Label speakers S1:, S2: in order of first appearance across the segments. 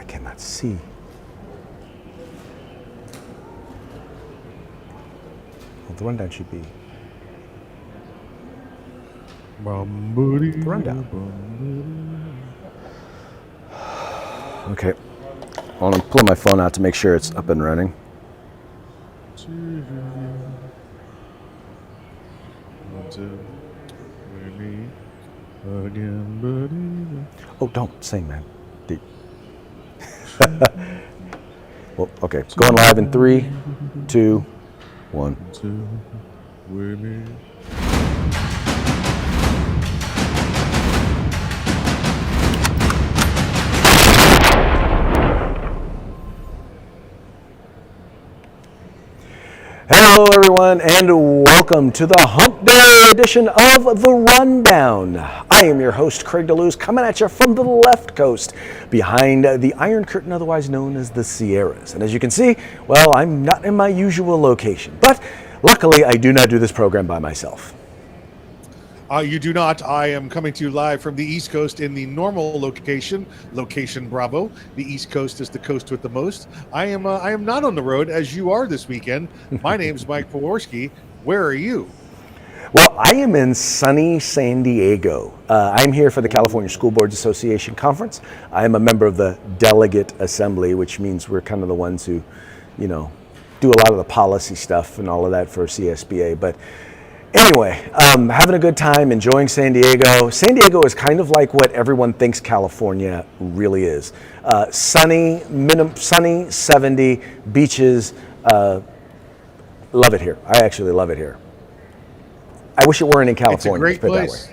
S1: I cannot see. Well, the rundown should be. The rundown. Okay. Well, I'm pulling my phone out to make sure it's up and running. Oh, don't sing, man. Well, okay. Going live in 3, 2, 1. Hello, everyone, and welcome to the Hump Day edition of The Rundown. I am your host, Craig DeLuz, coming at you from the left coast, behind the Iron Curtain, otherwise known as the Sierras. And as you can see, well, I'm not in my usual location, but luckily I do not do this program by myself.
S2: You do not. I am coming to you live from the East Coast in the normal location Bravo. The East Coast is the coast with the most. I am not on the road as you are this weekend. My name's Mike Poworski. Where are you?
S1: Well, I am in sunny San Diego. I'm here for the California School Boards Association Conference. I am a member of the Delegate Assembly, which means we're kind of the ones who, do a lot of the policy stuff and all of that for CSBA. But anyway, having a good time, enjoying San Diego. San Diego is kind of like what everyone thinks California really is. Sunny, 70, beaches. Love it here. I actually love it here. I wish it weren't in California.
S2: It's a great place.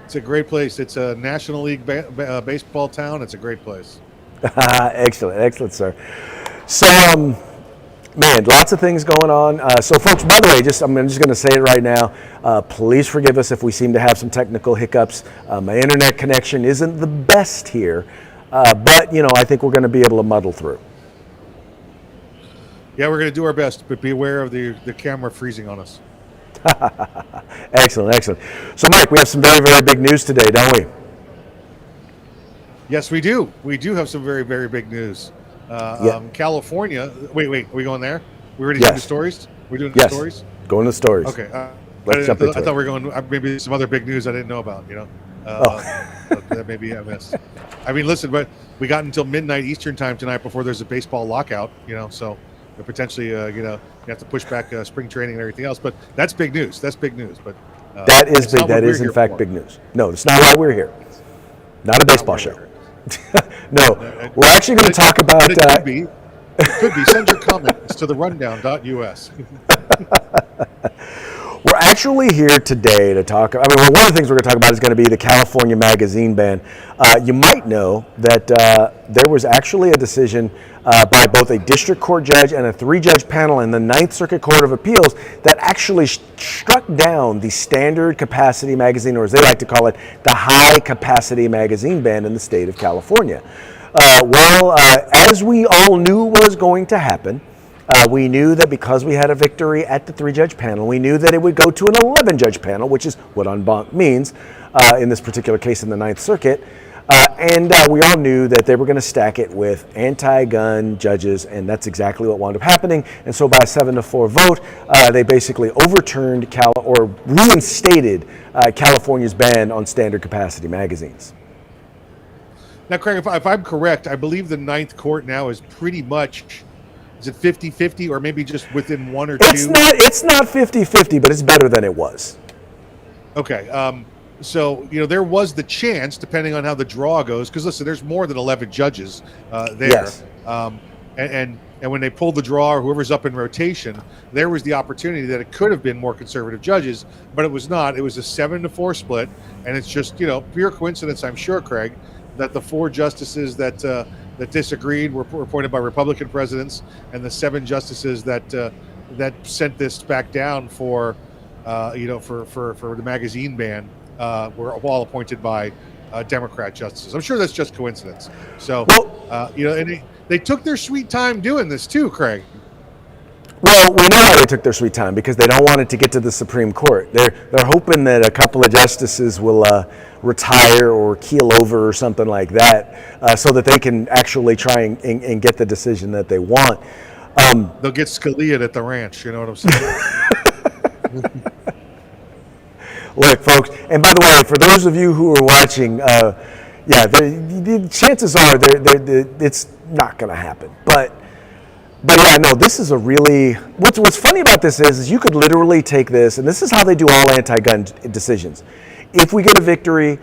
S2: It's a great place. It's a National League baseball town. It's a great place.
S1: Excellent, sir. So, man, lots of things going on. So, folks, by the way, I'm just going to say it right now. Please forgive us if we seem to have some technical hiccups. My internet connection isn't the best here, but, I think we're going to be able to muddle through.
S2: Yeah, we're going to do our best, but be aware of the camera freezing on us.
S1: Excellent. So, Mike, we have some very, very big news today, don't we?
S2: Yes, we do. We do have some very, very big news. California. Wait. Are we going there? We already doing the stories? We're doing the stories?
S1: Going to the stories.
S2: Okay.
S1: Let's jump into it.
S2: I thought we were going maybe some other big news I didn't know about, that maybe I missed. I mean, listen, but we got until midnight Eastern time tonight before there's a baseball lockout, so potentially, you have to push back spring training and everything else. But that's big news. But
S1: that is big. That is, in fact, big news. No, it's not why we're here. Not a baseball show. No, we're actually going to talk about.
S2: It could be. Send your comments to therundown.us.
S1: We're actually here today to talk. One of the things we're going to talk about is going to be the California magazine ban. You might know that there was actually a decision by both a district court judge and a 3-judge panel in the Ninth Circuit Court of Appeals that actually struck down the standard capacity magazine, or as they like to call it, the high capacity magazine ban in the state of California. As we all knew was going to happen, we knew that because we had a victory at the 3-judge panel, we knew that it would go to an 11-judge panel, which is what en banc means in this particular case in the Ninth Circuit. And we all knew that they were going to stack it with anti-gun judges, and that's exactly what wound up happening. And so by a 7-4 vote, they basically overturned reinstated California's ban on standard capacity magazines.
S2: Now, Craig, if I'm correct, I believe the Ninth Court now is pretty much, is it 50-50 or maybe just within one or two?
S1: It's not 50-50, but it's better than it was.
S2: Okay. So, there was the chance, depending on how the draw goes, because listen, there's more than 11 judges there.
S1: Yes.
S2: And when they pulled the draw, or whoever's up in rotation, there was the opportunity that it could have been more conservative judges, but it was not. It was a 7-4 split, and it's just, pure coincidence, I'm sure, Craig, that the 4 justices that disagreed were appointed by Republican presidents, and the 7 justices that sent this back down for the magazine ban were all appointed by Democrat justices. I'm sure that's just coincidence. So, and they took their sweet time doing this too, Craig.
S1: Well, we know why they took their sweet time, because they don't want it to get to the Supreme Court. They're hoping that a couple of justices will retire or keel over or something like that, so that they can actually try and get the decision that they want.
S2: They'll get Scalia at the ranch. You know what I'm saying?
S1: Look, folks, and by the way, for those of you who are watching, the chances are it's not going to happen. But yeah, no, this is a really, what's funny about this is you could literally take this, and this is how they do all anti-gun decisions. If we get a victory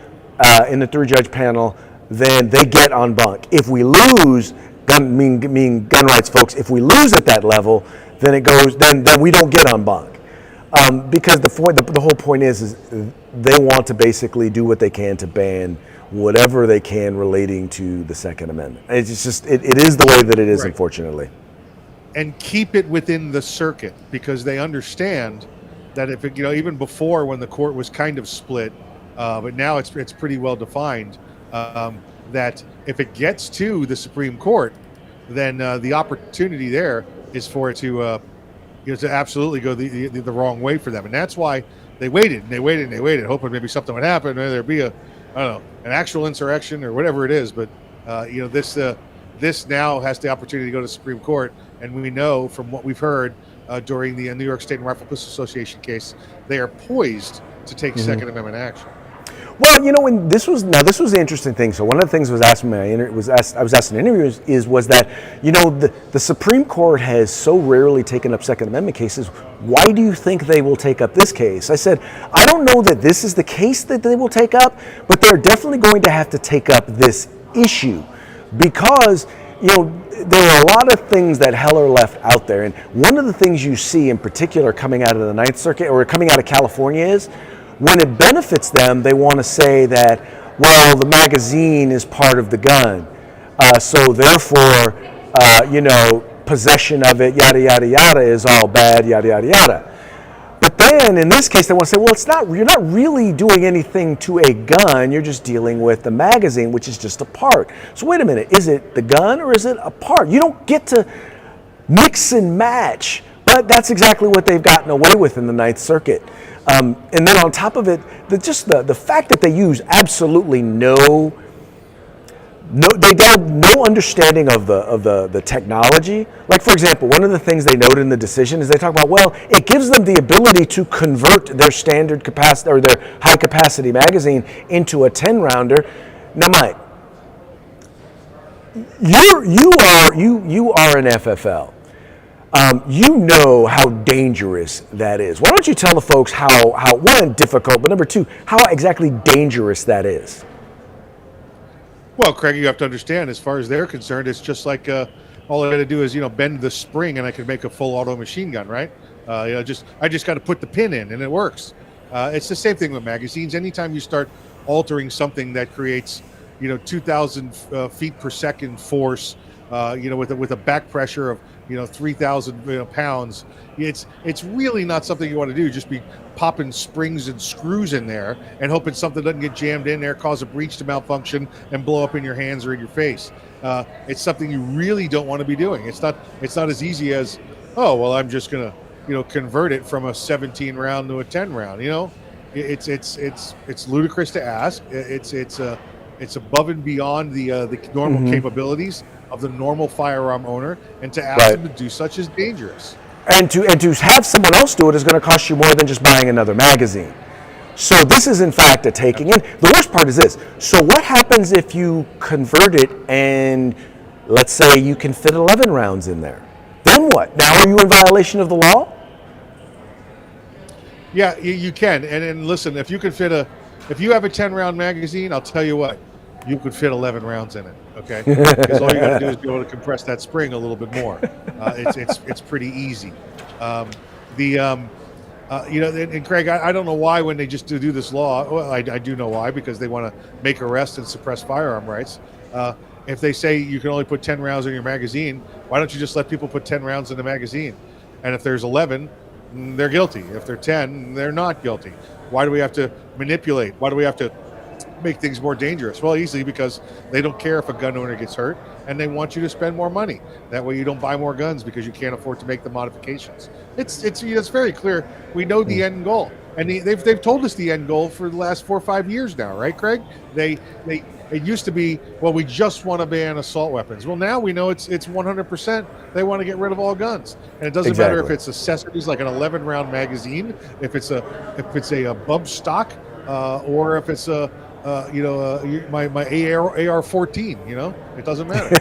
S1: in the 3-judge panel, then they get en banc. If we lose, gun rights folks, if we lose at that level, then it goes, then we don't get en banc. Because the whole point is they want to basically do what they can to ban whatever they can relating to the Second Amendment. It's just it is the way that it is, right. Unfortunately.
S2: And keep it within the circuit, because they understand that if it, even before when the court was kind of split, but now it's pretty well defined, that if it gets to the Supreme Court, then the opportunity there is for it to to absolutely go the wrong way for them. And that's why they waited and they waited and they waited, hoping maybe something would happen, maybe there'd be an actual insurrection or whatever it is. But this now has the opportunity to go to the Supreme Court, and we know from what we've heard during the New York State and Rifle Pistol Association case, they are poised to take Second Amendment action.
S1: Well, when this was the interesting thing. So one of the things I was asked in interviews was that the Supreme Court has so rarely taken up Second Amendment cases. Why do you think they will take up this case? I said, I don't know that this is the case that they will take up, but they're definitely going to have to take up this issue because there are a lot of things that Heller left out there, and one of the things you see in particular coming out of the Ninth Circuit or coming out of California is, when it benefits them, they want to say that, well, the magazine is part of the gun. So therefore, possession of it, yada, yada, yada, is all bad, yada, yada, yada. But then in this case, they want to say, well, it's not. You're not really doing anything to a gun. You're just dealing with the magazine, which is just a part. So wait a minute. Is it the gun or is it a part? You don't get to mix and match. But that's exactly what they've gotten away with in the Ninth Circuit. And then on top of it, the fact that they use absolutely no understanding of the technology. Like, for example, one of the things they noted in the decision is they talk about, well, it gives them the ability to convert their standard capacity or their high capacity magazine into a 10-rounder. Now, Mike, you are an FFL. You know how dangerous that is. Why don't you tell the folks how one, difficult, but number two, how exactly dangerous that is?
S2: Well, Craig, you have to understand, as far as they're concerned, it's just like all I got to do is bend the spring and I can make a full auto machine gun, right? I just got to put the pin in and it works. It's the same thing with magazines. Anytime you start altering something that creates 2,000 feet per second force, with a back pressure of 3,000 pounds, it's really not something you want to do. Just be popping springs and screws in there and hoping something doesn't get jammed in there, cause a breach to malfunction, and blow up in your hands or in your face. It's something you really don't want to be doing. It's not as easy as, oh well, I'm just gonna convert it from a 17 round to a 10 round. It's ludicrous to ask. It's above and beyond the normal capabilities of the normal firearm owner, and to ask them to do such is dangerous.
S1: And to have someone else do it is going to cost you more than just buying another magazine. So this is in fact a taking in. The worst part is this. So what happens if you convert it and let's say you can fit 11 rounds in there? Then what? Now are you in violation of the law?
S2: Yeah, you can. And listen, if you have a 10 round magazine, I'll tell you what, you could fit 11 rounds in it. Okay, because all you got to do is be able to compress that spring a little bit more. It's pretty easy. And Craig, I don't know why when they just do this law. Well, I do know why, because they want to make arrests and suppress firearm rights. If they say you can only put 10 rounds in your magazine, why don't you just let people put 10 rounds in the magazine? And if there's 11, they're guilty. If they're 10, they're not guilty. Why do we have to manipulate? Why do we have to make things more dangerous? Well, easily because they don't care if a gun owner gets hurt, and they want you to spend more money. That way you don't buy more guns because you can't afford to make the modifications. It's very clear. We know the end goal. and they've told us the end goal for the last 4 or 5 years now, right, Craig? They it used to be, well, we just want to ban assault weapons. Well, now we know it's 100%. They want to get rid of all guns, and it doesn't matter if it's accessories like an 11-round magazine, if it's a bump stock, or if it's my AR-14. It doesn't matter.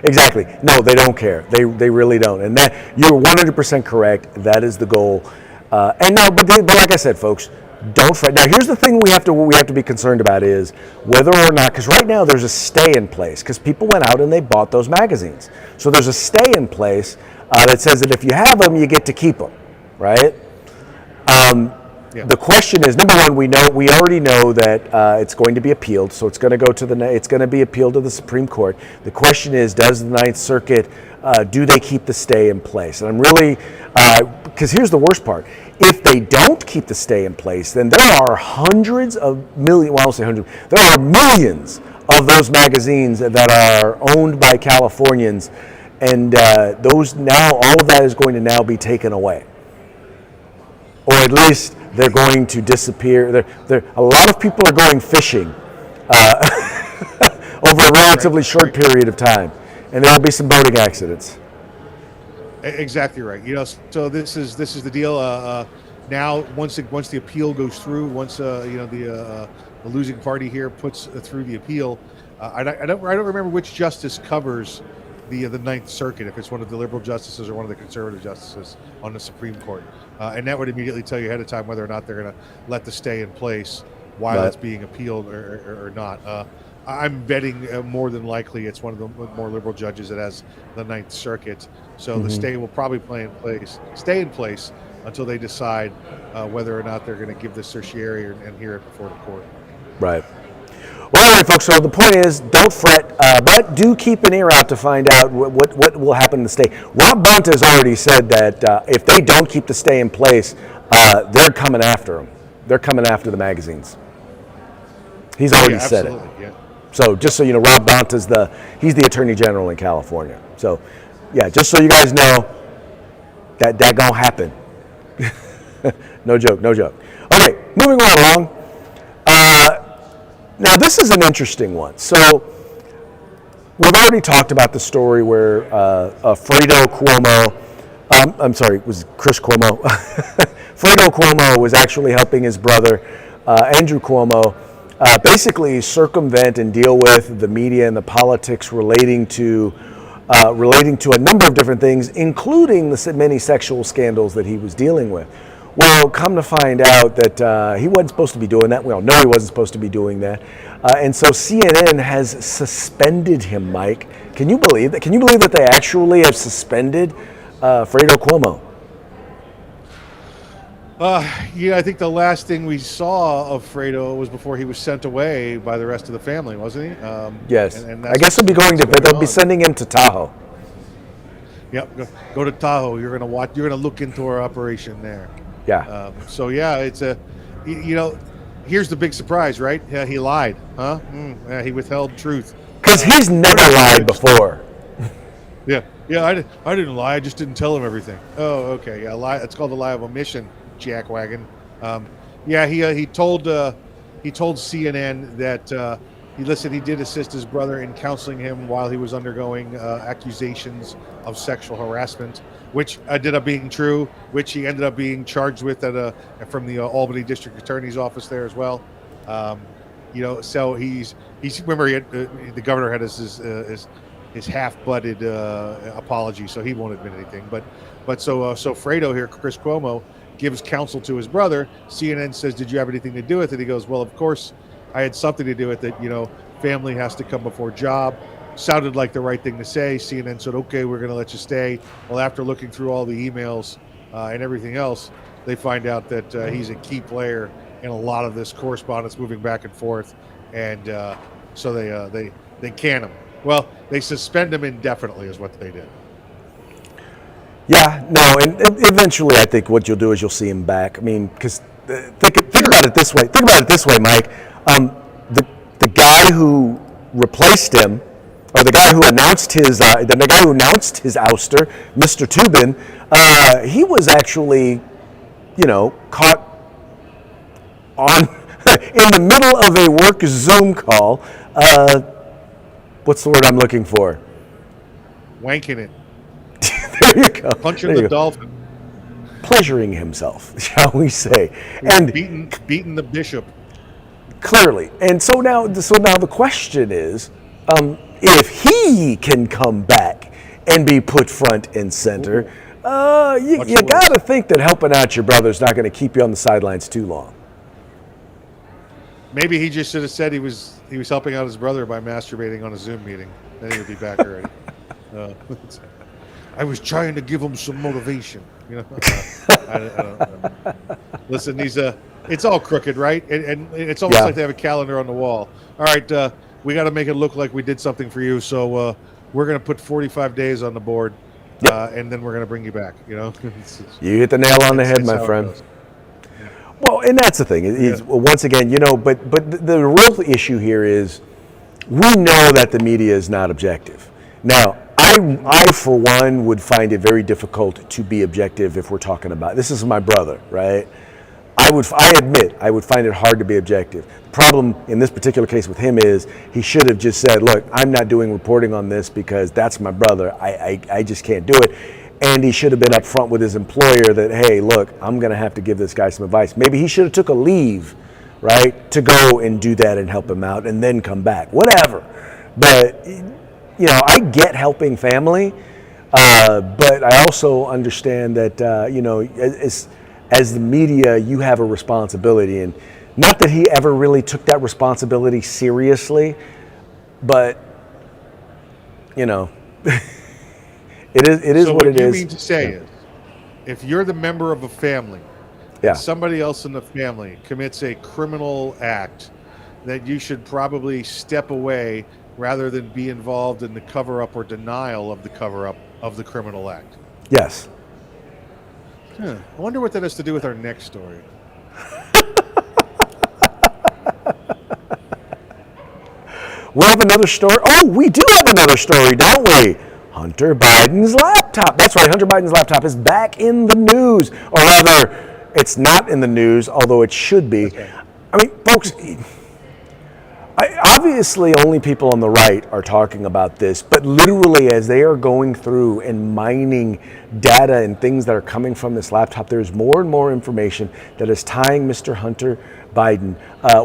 S1: Exactly. No, they don't care. They really don't. And that you're 100% correct. That is the goal. But like I said, folks, don't fret. Now, here's the thing we have to be concerned about is whether or not, because right now there's a stay in place because people went out and they bought those magazines. So there's a stay in place that says that if you have them, you get to keep them, right? The question is, number one, we already know that it's going to be appealed, so it's going to be appealed to the Supreme Court. The question is, does the Ninth Circuit do they keep the stay in place? And I'm really, because here's the worst part: if they don't keep the stay in place, then there are hundreds of millions. Well, I won't say hundreds. There are millions of those magazines that are owned by Californians, and all of that is going to now be taken away, or at least they're going to disappear. A lot of people are going fishing over a relatively short period of time, and there will be some boating accidents.
S2: Exactly right. So this is the deal. Now, once the appeal goes through, once the losing party here puts through the appeal, I don't remember which justice covers the Ninth Circuit, if it's one of the liberal justices or one of the conservative justices on the Supreme Court, and that would immediately tell you ahead of time whether or not they're going to let the stay in place while it's being appealed or not. I'm betting more than likely it's one of the more liberal judges that has the Ninth Circuit, so the stay will probably stay in place until they decide whether or not they're going to give the certiorari and hear it before the court.
S1: Right. Well, all right, folks, so the point is, don't fret, but do keep an ear out to find out what will happen in the stay. Rob Bonta has already said that if they don't keep the stay in place, they're coming after them. They're coming after the magazines. He's already said it.
S2: Yeah.
S1: So just so you know, Rob Bonta's he's the Attorney General in California. So, yeah, just so you guys know, that gonna happen. No joke. Okay, moving right along. Now, this is an interesting one. So, we've already talked about the story where Fredo Cuomo, it was Chris Cuomo. Fredo Cuomo was actually helping his brother, Andrew Cuomo, basically circumvent and deal with the media and the politics relating to a number of different things, including the many sexual scandals that he was dealing with. Well, come to find out that he wasn't supposed to be doing that. We all know he wasn't supposed to be doing that. And so CNN has suspended him, Mike. Can you believe that? Can you believe that they actually have suspended Fredo Cuomo?
S2: I think the last thing we saw of Fredo was before he was sent away by the rest of the family, wasn't he?
S1: Yes. And I guess they'll be sending him to Tahoe.
S2: Yep. Go to Tahoe. You're gonna look into our operation there.
S1: Yeah.
S2: It's here's the big surprise, right? Yeah, he lied, huh? He withheld truth.
S1: Because he's never lied before.
S2: Yeah, I didn't lie. I just didn't tell him everything. Oh, okay. Yeah, lie. It's called the lie of omission, jackwagon. He told CNN that he did assist his brother in counseling him while he was undergoing accusations of sexual harassment, which ended up being true, which he ended up being charged with from the Albany District Attorney's Office there as well. So he's remember the governor had his half-butted apology, so he won't admit anything. But so Fredo here, Chris Cuomo, gives counsel to his brother. CNN says, "Did you have anything to do with it?" He goes, "Well, of course, I had something to do with it. Family has to come before job." Sounded like the right thing to say. CNN said, "Okay, we're going to let you stay." Well, after looking through all the emails and everything else, they find out that he's a key player in a lot of this correspondence moving back and forth, and so they can him. Well, they suspend him indefinitely is what they did.
S1: Yeah, no, and eventually I think what you'll do is you'll see him back. I mean, because think about it this way. Think about it this way, Mike. The guy who replaced him, or the guy who announced his ouster, Mr. Tubin, he was actually caught on in the middle of a work Zoom call. What's the word I'm looking for?
S2: Wanking it.
S1: There you go.
S2: Punching the dolphin.
S1: Pleasuring himself, shall we say. And
S2: beating the bishop.
S1: Clearly. And so now the question is, if he can come back and be put front and center, you got to think that helping out your brother is not going to keep you on the sidelines too long.
S2: Maybe he just should have said he was helping out his brother by masturbating on a Zoom meeting. Then he would be back already. I was trying to give him some motivation. I don't know. Listen, it's all crooked, right? And it's almost like they have a calendar on the wall. All right, we got to make it look like we did something for you. So we're going to put 45 days on the board, and then we're going to bring you back. You
S1: hit the nail on the head, my friend. Well, and that's the thing. Once again, but the real issue here is we know that the media is not objective. Now, I for one would find it very difficult to be objective if we're talking about this is my brother, right? I admit I would find it hard to be objective. The problem in this particular case with him is he should have just said, look, I'm not doing reporting on this because that's my brother. I just can't do it. And he should have been upfront with his employer that, hey, look, I'm going to have to give this guy some advice. Maybe he should have took a leave, right, to go and do that and help him out and then come back. Whatever. But, I get helping family, but I also understand that, as the media, you have a responsibility. And not that he ever really took that responsibility seriously, but, It is what it is.
S2: So what you mean to say is, if you're the member of a family, somebody else in the family commits a criminal act, that you should probably step away rather than be involved in the cover-up or denial of the cover-up of the criminal act.
S1: Yes.
S2: I wonder what that has to do with our next story.
S1: We have another story. Oh, we do have another story, don't we? Hunter Biden's laptop. That's right, Hunter Biden's laptop is back in the news. Or rather, it's not in the news, although it should be. Okay. I mean, folks, obviously only people on the right are talking about this, but literally as they are going through and mining data and things that are coming from this laptop, there's more and more information that is tying Mr. Hunter Biden,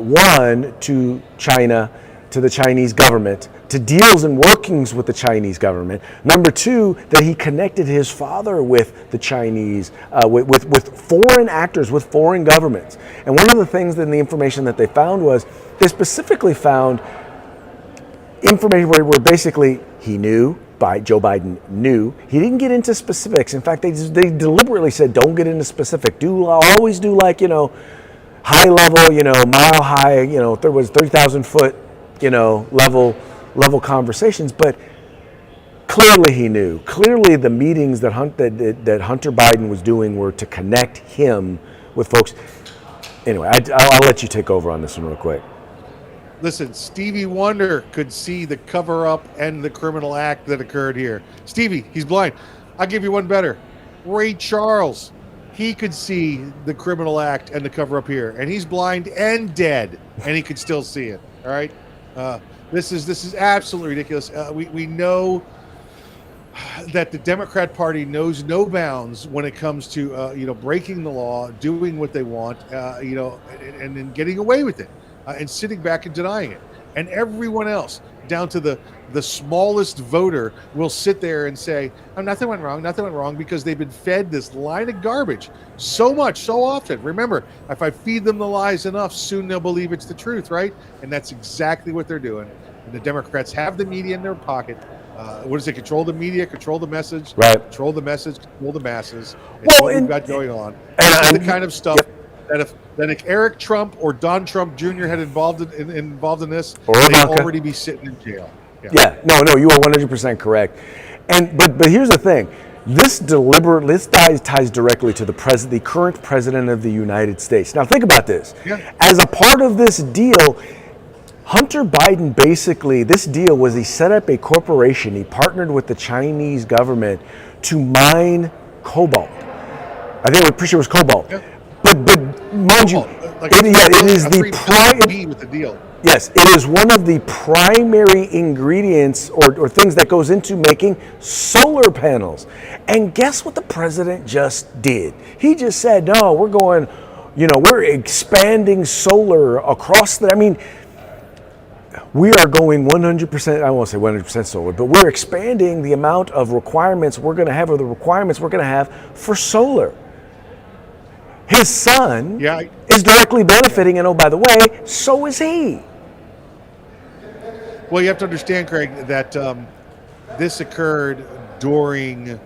S1: one, to China, to the Chinese government, to deals and workings with the Chinese government. Number two, that he connected his father with the Chinese, with foreign actors, with foreign governments. And one of the things in the information that they found was, they specifically found information where basically he knew, Joe Biden knew. He didn't get into specifics. In fact, they deliberately said, don't get into specific. Always do high level, mile high, if there was 30,000 foot, level conversations, but clearly he knew. Clearly the meetings that Hunter Biden was doing were to connect him with folks. Anyway, I'll let you take over on this one real quick.
S2: Listen, Stevie Wonder could see the cover-up and the criminal act that occurred here. Stevie, he's blind. I'll give you one better. Ray Charles, he could see the criminal act and the cover-up here, and he's blind and dead, and he could still see it. All right. This is absolutely ridiculous. We know that the Democrat Party knows no bounds when it comes to breaking the law, doing what they want, and then getting away with it, and sitting back and denying it. And everyone else, down to the smallest voter, will sit there and say, "Oh, nothing went wrong," because they've been fed this line of garbage so much, so often. Remember, if I feed them the lies enough, soon they'll believe it's the truth, right? And that's exactly what they're doing. And the Democrats have the media in their pocket. What is it? Control the media, control the message,
S1: right?
S2: Control the message, control the masses. It's what we've got going on.
S1: And
S2: the kind of stuff that if Eric Trump or Don Trump Jr. had involved in this, they'd already be sitting in jail.
S1: No, you are 100% correct. And but here's the thing: this ties directly to the current president of the United States. Now think about this.
S2: Yeah.
S1: As a part of this deal, Hunter Biden this deal was he set up a corporation. He partnered with the Chinese government to mine cobalt. I think I'm pretty sure it was cobalt.
S2: Yeah.
S1: but mind you,
S2: Like
S1: it is
S2: a
S1: the
S2: $3 with the deal.
S1: Yes, it is one of the primary ingredients or things that goes into making solar panels. And guess what the president just did? He just said, no, we're expanding solar across I mean, we are going 100%, I won't say 100% solar, but we're expanding the amount of requirements we're going to have, or the requirements we're going to have for solar. His son is directly benefiting, and oh, by the way, so is he.
S2: Well, you have to understand, Craig, that this occurred during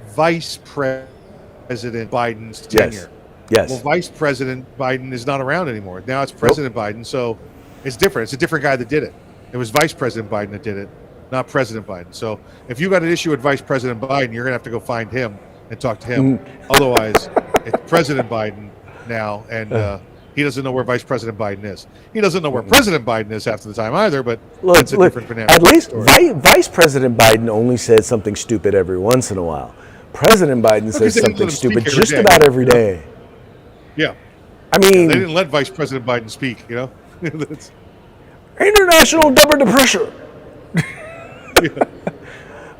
S2: Vice President Biden's tenure.
S1: Yes.
S2: Well, Vice President Biden is not around anymore. Now it's President Biden, so it's different. It's a different guy that did it. It was Vice President Biden that did it, not President Biden. So if you got an issue with Vice President Biden, you're going to have to go find him and talk to him. Otherwise, it's President Biden now, and he doesn't know where Vice President Biden is. He doesn't know where President Biden is half of the time either, but it's a different banana.
S1: At least Vice President Biden only says something stupid every once in a while. President Biden says something stupid just about every day.
S2: Yeah.
S1: I mean,
S2: they didn't let Vice President Biden speak,
S1: International double the pressure.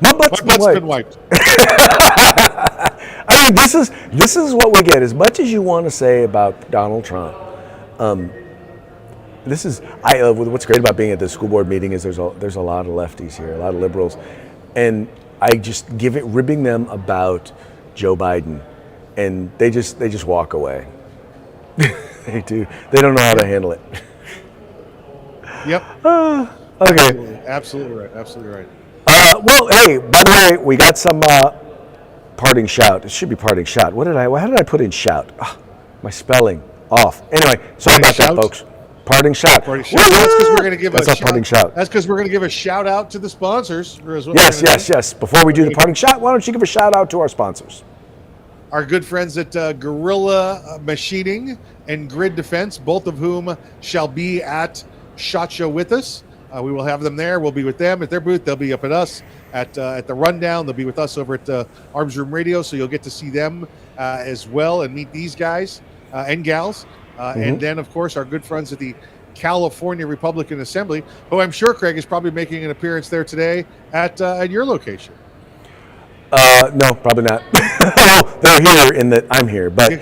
S1: My butt's been wiped. I mean, this is what we get. As much as you want to say about Donald Trump, what's great about being at the school board meeting is there's a lot of lefties here, a lot of liberals, and I just ribbing them about Joe Biden, and they just walk away. They do. They don't know how to handle it.
S2: Yep.
S1: Okay.
S2: Absolutely right. Absolutely right.
S1: Well, hey, by the way, we got some parting shout. It should be parting shout. How did I put in shout? My spelling off. Anyway, sorry about that, folks. Parting shout.
S2: Parting shout. That's because we're going to give
S1: a parting shout.
S2: That's because we're going to give a shout out to the sponsors.
S1: Yes. Before we do the parting shout, why don't you give a shout out to our sponsors?
S2: Our good friends at Gorilla Machining and Grid Defense, both of whom shall be at SHOT Show with us. We will have them there. We'll be with them at their booth. They'll be up at us at the Rundown. They'll be with us over at Arms Room Radio, so you'll get to see them as well and meet these guys and gals. And then, of course, our good friends at the California Republican Assembly, who I'm sure, Craig, is probably making an appearance there today at your location.
S1: No, probably not. They're here I'm here, but...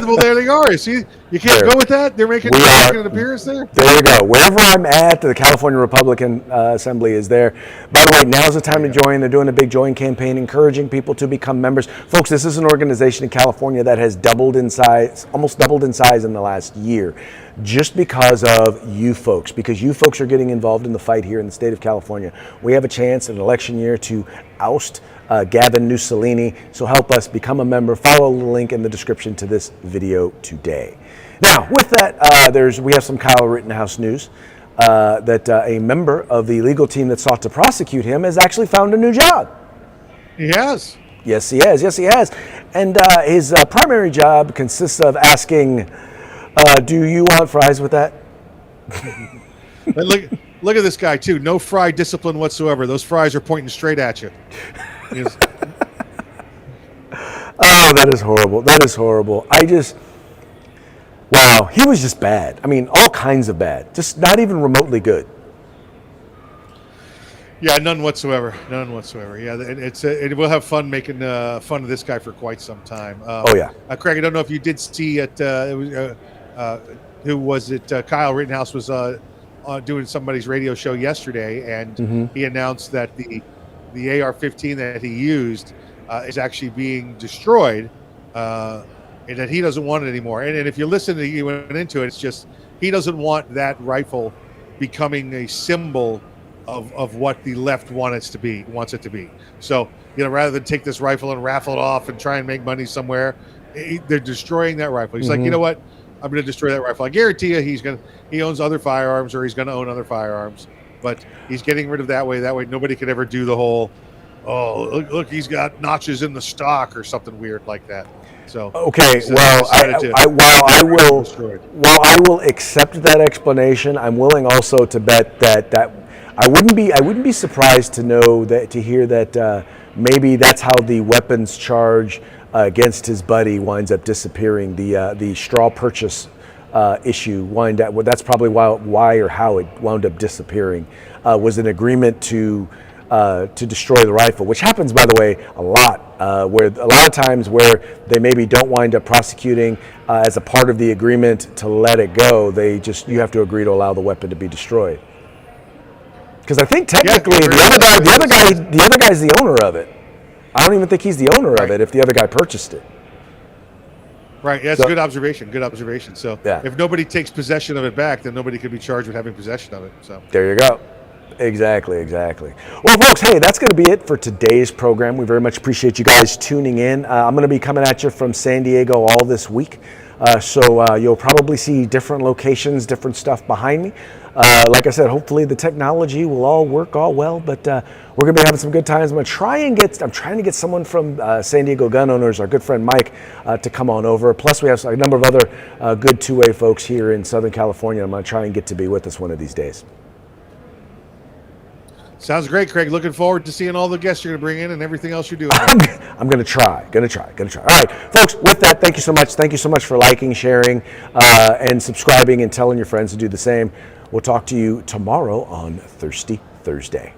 S2: Well, there they are. See, you can't go with that. They're making an appearance there.
S1: There you go. Wherever I'm at, the California Republican Assembly is there. By the way, now's the time to join. They're doing a big join campaign, encouraging people to become members. Folks, this is an organization in California that has almost doubled in size in the last year, just because of you folks. Because you folks are getting involved in the fight here in the state of California. We have a chance in an election year to oust Gavin Mussolini. So help us become a member. Follow the link in the description to this video today. Now, with that, we have some Kyle Rittenhouse news that a member of the legal team that sought to prosecute him has actually found a new job.
S2: He has.
S1: Yes, he has. And his primary job consists of asking, do you want fries with that?
S2: Look at this guy, too. No fry discipline whatsoever. Those fries are pointing straight at you.
S1: Oh, that is horrible. Wow, he was just bad. I mean, all kinds of bad. Just not even remotely good.
S2: Yeah, none whatsoever. Yeah, we'll have fun making fun of this guy for quite some time. Craig, I don't know if you did see it. Who was it? Kyle Rittenhouse was doing somebody's radio show yesterday, and he announced that the AR-15 that he used is actually being destroyed, and that he doesn't want it anymore. And if you listen to he went into it, it's just he doesn't want that rifle becoming a symbol of what the left wants it to be. So, rather than take this rifle and raffle it off and try and make money somewhere, they're destroying that rifle. He's like, you know what? I'm going to destroy that rifle. I guarantee you he owns other firearms, or he's going to own other firearms, but he's getting rid of that way. That way nobody could ever do the whole, look, he's got notches in the stock or something weird like that. So
S1: okay, while I will accept that explanation, I'm willing also to bet that I wouldn't be surprised to hear that maybe that's how the weapons charge against his buddy winds up disappearing. The straw purchase issue that's probably why or how it wound up disappearing, was an agreement to destroy the rifle, which happens, by the way, a lot. Where a lot of times where they maybe don't wind up prosecuting as a part of the agreement to let it go, you have to agree to allow the weapon to be destroyed. Because I think technically the other guy's the owner of it. I don't even think he's the owner of it if the other guy purchased it.
S2: Right. Yeah, that's a good observation. Good observation. So
S1: yeah.
S2: If nobody takes possession of it back, then nobody could be charged with having possession of it. So
S1: there you go. Exactly. Well, folks, hey, that's going to be it for today's program. We very much appreciate you guys tuning in. I'm going to be coming at you from San Diego all this week. So you'll probably see different locations, different stuff behind me. Like I said, hopefully the technology will all work all well, but we're going to be having some good times. I'm trying to get someone from San Diego Gun Owners, our good friend Mike, to come on over. Plus, we have a number of other good two-way folks here in Southern California. I'm going to try and get to be with us one of these days.
S2: Sounds great, Craig. Looking forward to seeing all the guests you're going to bring in and everything else you're doing.
S1: I'm going to try. All right, folks, with that, thank you so much. Thank you so much for liking, sharing, and subscribing and telling your friends to do the same. We'll talk to you tomorrow on Thirsty Thursday.